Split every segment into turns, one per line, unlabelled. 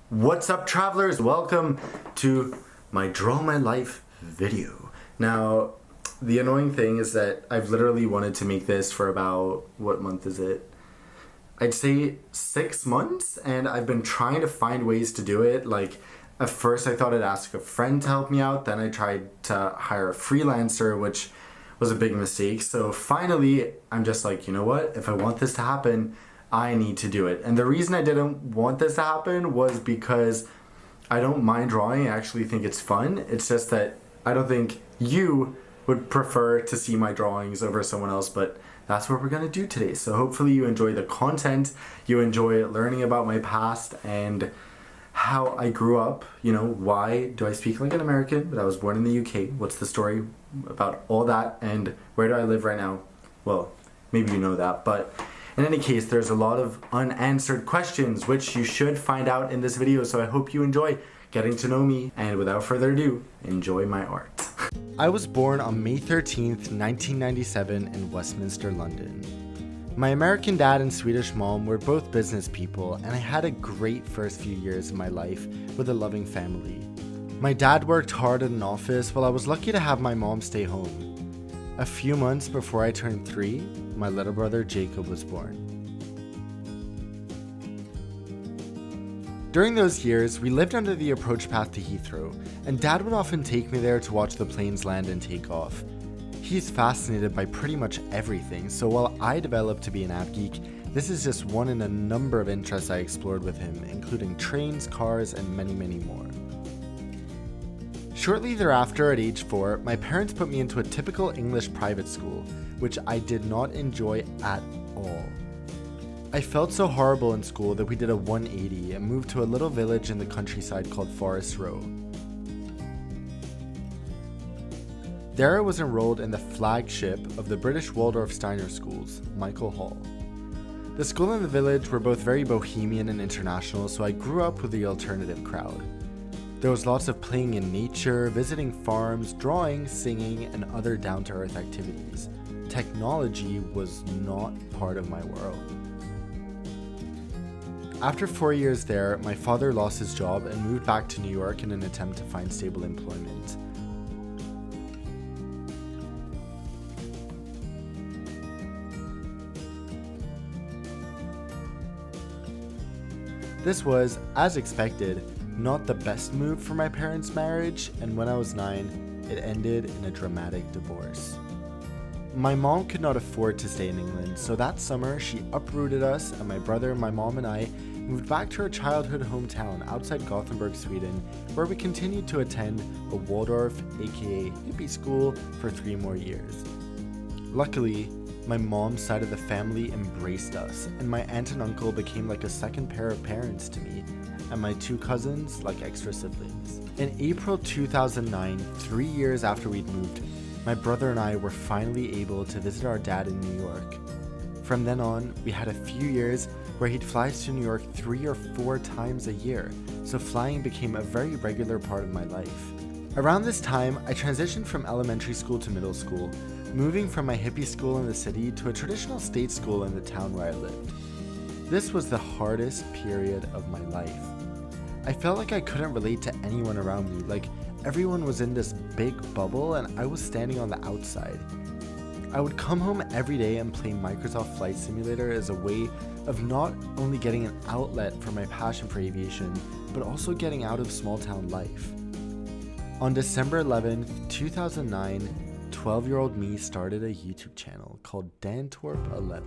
What's up, travelers? Welcome to my Draw My Life video. Now, the annoying thing is that I've literally wanted to make this for about, what month is it? I'd say 6 months, and I've been trying to find ways to do it. Like, at first I thought I'd ask a friend to help me out, then I tried to hire a freelancer, which was a big mistake. So finally, I'm just like, you know what? If I want this to happen, I need to do it. And the reason I didn't want this to happen was because I don't mind drawing. I actually think it's fun. It's just that I don't think you would prefer to see my drawings over someone else, but that's what we're gonna do today. So hopefully you enjoy the content, you enjoy learning about my past and how I grew up. You know, why do I speak like an American, but I was born in the UK? What's the story about all that, and where do I live right now? Well, maybe you know that, but in any case, there's a lot of unanswered questions which you should find out in this video, so I hope you enjoy getting to know me, and without further ado, enjoy my art. I was born on May 13th, 1997 in Westminster, London. My American dad and Swedish mom were both business people, and I had a great first few years of my life with a loving family. My dad worked hard at an office while I was lucky to have my mom stay home. A few months before I turned 3, my little brother Jacob was born. During those years, we lived under the approach path to Heathrow, and Dad would often take me there to watch the planes land and take off. He's fascinated by pretty much everything, so while I developed to be an app geek, this is just one in a number of interests I explored with him, including trains, cars, and many, many more. Shortly thereafter, at age 4, my parents put me into a typical English private school, which I did not enjoy at all. I felt so horrible in school that we did a 180 and moved to a little village in the countryside called Forest Row. There I was enrolled in the flagship of the British Waldorf Steiner schools, Michael Hall. The school and the village were both very bohemian and international, so I grew up with the alternative crowd. There was lots of playing in nature, visiting farms, drawing, singing, and other down-to-earth activities. Technology was not part of my world. After 4 years there, my father lost his job and moved back to New York in an attempt to find stable employment. This was, as expected, not the best move for my parents' marriage, and when I was 9, it ended in a dramatic divorce. My mom could not afford to stay in England, so that summer she uprooted us, and my brother, my mom, and I moved back to our childhood hometown outside Gothenburg, Sweden, where we continued to attend a Waldorf, aka hippie school, for 3 more years. Luckily, my mom's side of the family embraced us, and my aunt and uncle became like a second pair of parents to me, and my 2 cousins like extra siblings. In April 2009, 3 years after we'd moved, my brother and I were finally able to visit our dad in New York. From then on, we had a few years where he'd fly to New York 3 or 4 times a year, so flying became a very regular part of my life. Around this time, I transitioned from elementary school to middle school, moving from my hippie school in the city to a traditional state school in the town where I lived. This was the hardest period of my life. I felt like I couldn't relate to anyone around me, like everyone was in this big bubble and I was standing on the outside. I would come home every day and play Microsoft Flight Simulator as a way of not only getting an outlet for my passion for aviation, but also getting out of small town life. On December 11th, 2009, 12-year-old me started a YouTube channel called Dantorp11.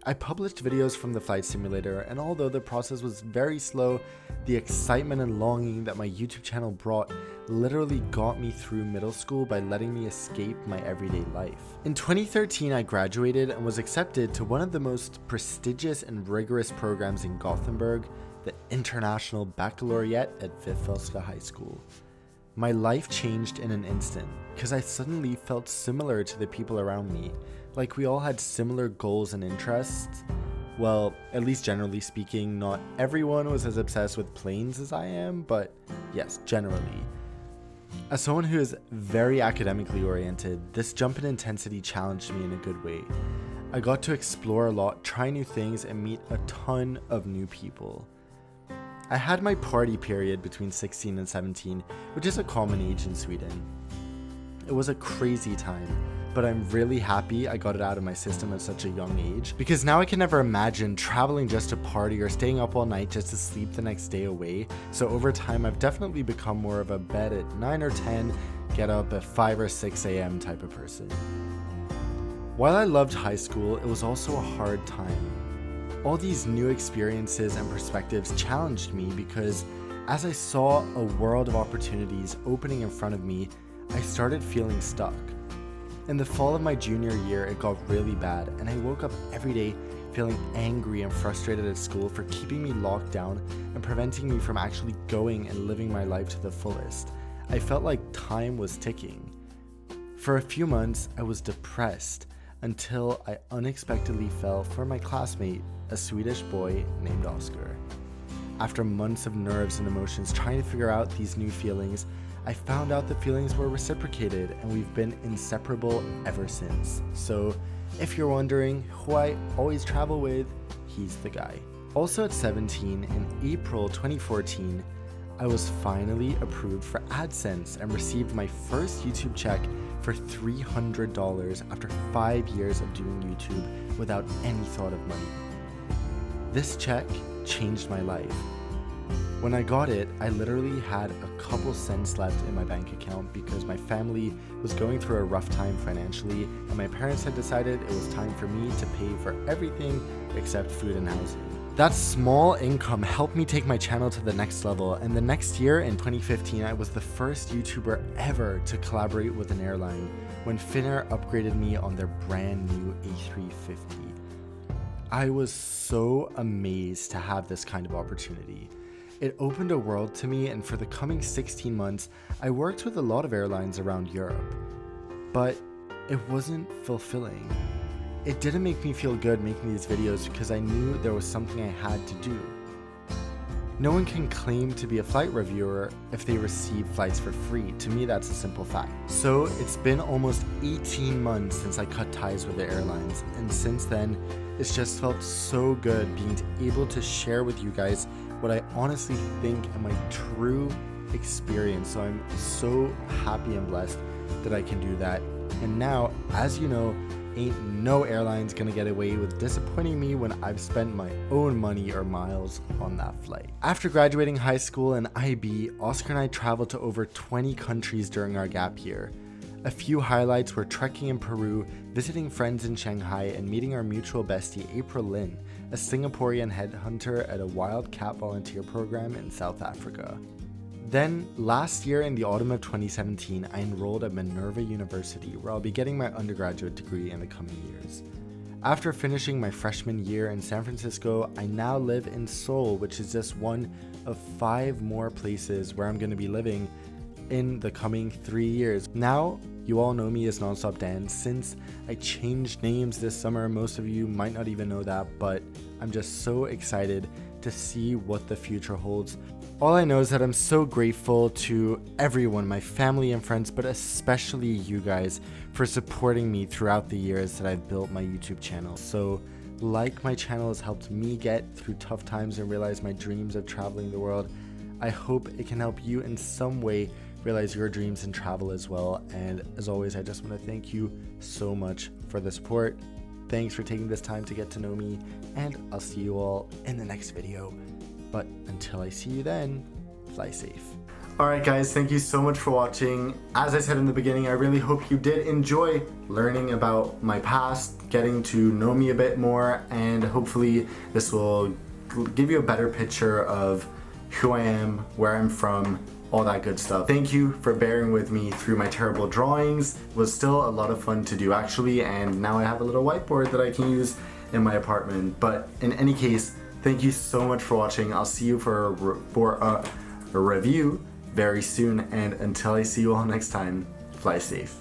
I published videos from the flight simulator, and although the process was very slow, the excitement and longing that my YouTube channel brought literally got me through middle school by letting me escape my everyday life. In 2013, I graduated and was accepted to one of the most prestigious and rigorous programs in Gothenburg, the International Baccalaureate at Hvitfeldtska High School. My life changed in an instant, because I suddenly felt similar to the people around me, like we all had similar goals and interests. Well, at least generally speaking, not everyone was as obsessed with planes as I am, but yes, generally. As someone who is very academically oriented, this jump in intensity challenged me in a good way. I got to explore a lot, try new things, and meet a ton of new people. I had my party period between 16 and 17, which is a common age in Sweden. It was a crazy time, but I'm really happy I got it out of my system at such a young age, because now I can never imagine traveling just to party or staying up all night just to sleep the next day away. So over time, I've definitely become more of a bed at 9 or 10, get up at 5 or 6 a.m. type of person. While I loved high school, it was also a hard time. All these new experiences and perspectives challenged me because as I saw a world of opportunities opening in front of me, I started feeling stuck. In the fall of my junior year, it got really bad, and I woke up every day feeling angry and frustrated at school for keeping me locked down and preventing me from actually going and living my life to the fullest. I felt like time was ticking. For a few months, I was depressed until I unexpectedly fell for my classmate, a Swedish boy named Oscar. After months of nerves and emotions trying to figure out these new feelings, I found out the feelings were reciprocated, and we've been inseparable ever since. So if you're wondering who I always travel with, he's the guy. Also at 17, in April 2014, I was finally approved for AdSense and received my first YouTube check for $300 after 5 years of doing YouTube without any thought of money. This check changed my life. When I got it, I literally had a couple cents left in my bank account because my family was going through a rough time financially, and my parents had decided it was time for me to pay for everything except food and housing. That small income helped me take my channel to the next level, and the next year in 2015, I was the first YouTuber ever to collaborate with an airline when Finnair upgraded me on their brand new A350. I was so amazed to have this kind of opportunity. It opened a world to me, and for the coming 16 months, I worked with a lot of airlines around Europe. But it wasn't fulfilling. It didn't make me feel good making these videos because I knew there was something I had to do. No one can claim to be a flight reviewer if they receive flights for free. To me, that's a simple fact. So it's been almost 18 months since I cut ties with the airlines, and since then, it's just felt so good being able to share with you guys what I honestly think is my true experience. So I'm so happy and blessed that I can do that. And now, as you know, ain't no airline's gonna get away with disappointing me when I've spent my own money or miles on that flight. After graduating high school and IB, Oscar and I traveled to over 20 countries during our gap year. A few highlights were trekking in Peru, visiting friends in Shanghai, and meeting our mutual bestie April Lin, a Singaporean headhunter at a wild cat volunteer program in South Africa. Then, last year in the autumn of 2017, I enrolled at Minerva University, where I'll be getting my undergraduate degree in the coming years. After finishing my freshman year in San Francisco, I now live in Seoul, which is just one of 5 more places where I'm going to be living in the coming 3 years. Now, you all know me as Nonstop Dan. Since I changed names this summer, most of you might not even know that, but I'm just so excited to see what the future holds. All I know is that I'm so grateful to everyone, my family and friends, but especially you guys for supporting me throughout the years that I've built my YouTube channel. So, like my channel has helped me get through tough times and realize my dreams of traveling the world, I hope it can help you in some way realize your dreams and travel as well. And as always, I just want to thank you so much for the support. Thanks for taking this time to get to know me, and I'll see you all in the next video. But until I see you then, fly safe. Alright guys, thank you so much for watching. As I said in the beginning, I really hope you did enjoy learning about my past, getting to know me a bit more, and hopefully this will give you a better picture of who I am, where I'm from, all that good stuff. Thank you for bearing with me through my terrible drawings. It was still a lot of fun to do actually, and now I have a little whiteboard that I can use in my apartment. But in any case, thank you so much for watching. I'll see you for a review very soon, and until I see you all next time, fly safe.